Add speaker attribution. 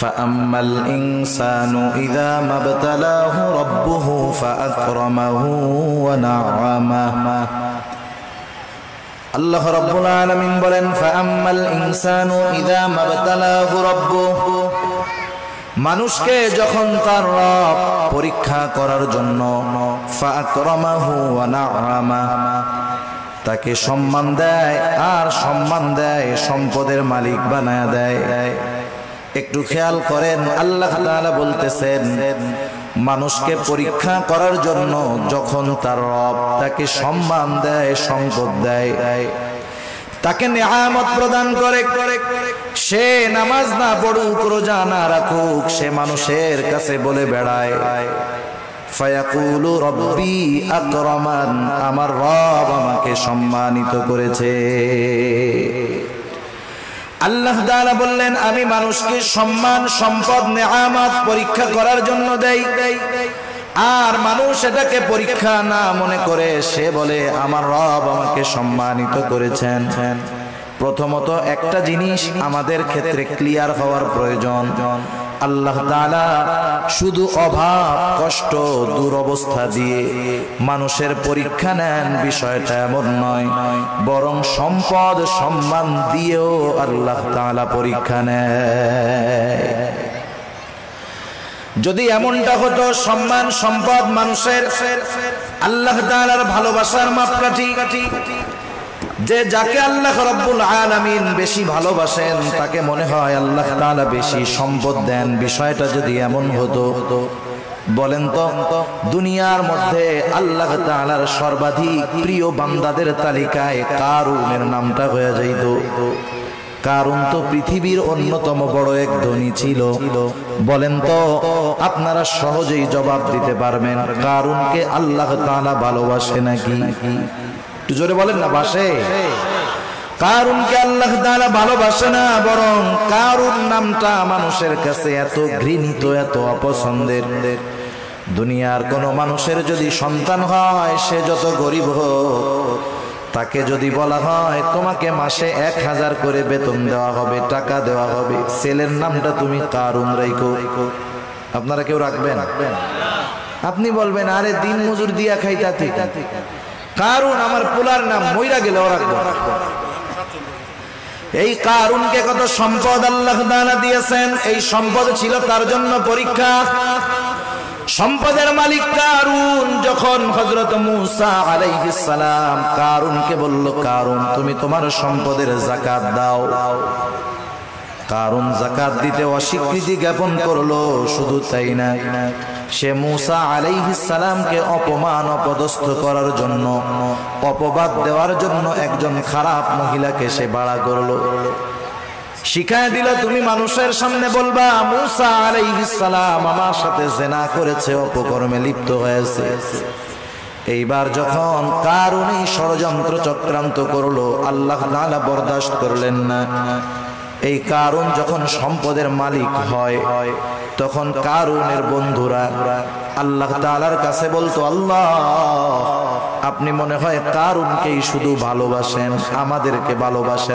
Speaker 1: فأما الإنسان إذا ما ابتلاه ربه فأكرمه ونعمه আল্লাহ রাব্বুল আলামিন বলেন ফাআম্মাল ইনসানু ইযা মাবতালাহু রাব্বুহু মানুষকে যখন তার রব পরীক্ষা করার জন্য ফাআকরামাহু ওয়া নাআমা তাকে সম্মান দেয় আর সম্মান দেয় সম্পদের মালিক বানায় দেয়। একটু খেয়াল করেন আল্লাহ তাআলা বলতেছেন মানুষকে পরীক্ষা করার জন্য যখন তার রব তাকে সম্মান দেয় সম্পদ দেয় তাকে নিয়ামত প্রদান করে সে নামাজ না পড়ুক রোজা না রাখুক সে মানুষের কাছে বলে বেড়ায় ফায়াকুলু রব্বি আকরামান আমার রব আমাকে সম্মানিত করেছে। আল্লাহ তাআলা বললেন আমি মানুষকে সম্মান সম্পদ নিয়ামত পরীক্ষা করার জন্য দেই আর মানুষ এটাকে পরীক্ষা না মনে করে সে বলে আমার রব আমাকে সম্মানিত করেছেন। প্রথমত একটা জিনিস আমাদের ক্ষেত্রে ক্লিয়ার হওয়ার প্রয়োজন, আল্লাহ তাআলা শুধু অভাব কষ্ট দুরবস্থা দিয়ে মানুষের পরীক্ষা নেন বিষয়টা এমন নয়, বরং সম্পদ সম্মান দিয়েও আল্লাহ তাআলা পরীক্ষা নেয়। যদি এমনটা হতো সম্মান সম্পদ মানুষের আল্লাহ তাআলার ভালোবাসার মাপকাঠি, যে যাকে আল্লাহ রাব্বুল আলামিন বেশি ভালোবাসেন তাকে মনে হয় আল্লাহ তাআলা বেশি সম্পদ দেন, বিষয়টা যদি এমন হতো বলেন তো দুনিয়ার মধ্যে আল্লাহ তাআলার সর্বাধিক প্রিয় বান্দাদের তালিকায় কারুনের নামটা হয়ে যাইত। কারণ তো পৃথিবীর অন্যতম বড় এক ধনী ছিল। বলেন তো আপনারা সহজেই জবাব দিতে পারবেন কারুনকে আল্লাহ তাআলা ভালোবাসে নাকি? একটু জোরে বলেন না, বাসে? কারুনকে আল্লাহ তাআলা ভালোবাসে না, বরং কারুন নামটা মানুষের কাছে এত ঘৃণিত এত অপছন্দের। দুনিয়ার কোন মানুষের যদি সন্তান হয় সে যত গরিব হোক তাকে যদি বলা হয় তোমাকে মাসে 1000 করে বেতন দেওয়া হবে টাকা দেওয়া হবে, ছেলের নামটা তুমি কারুন রাখো, আপনারা কেউ রাখবেন? আপনি বলবেন আরে দিন মজুর দিয়া খাইতাতে কারুন আমার পোলার নাম মইরা গেলে রাখবো। এই কারুনকে কত সম্পদ আল্লাহ তাআলা দিয়েছেন, এই সম্পদ ছিল তার জন্য পরীক্ষা। সম্পদের মালিক কারুন যখন হযরত মূসা আলাইহিস সালাম কারুনকে বলল কারুন তুমি তোমার সম্পদের যাকাত দাও, কারুন যাকাত দিতে অস্বীকৃতি জ্ঞাপন করলো। শুধু তাই না, সে মূসা আলাইহিস সালামকে অপমান অপদস্থ করার জন্য অপবাদ দেওয়ার জন্য একজন খারাপ মহিলাকে সে ভাড়া করলো, শিখায় দিল তুমি মানুষের সামনে বলবা মূসা আলাইহিস সালাম আমার সাথে জিনা করেছে, অপকর্মে লিপ্ত হয়েছে। এইবার যখন কারুন এই ষড়যন্ত্র চক্রান্ত করলো আল্লাহ তাআলা বরদাস্ত করলেন না। এই কারুন যখন সম্পদের মালিক হয় তখন কারুনের বন্ধুরা আল্লাহ তাআলার কাছে বলতো আল্লাহ আপনি মনে হয় কারুনকেই শুধু ভালোবাসেন, আমাদেরকে ভালোবাসেন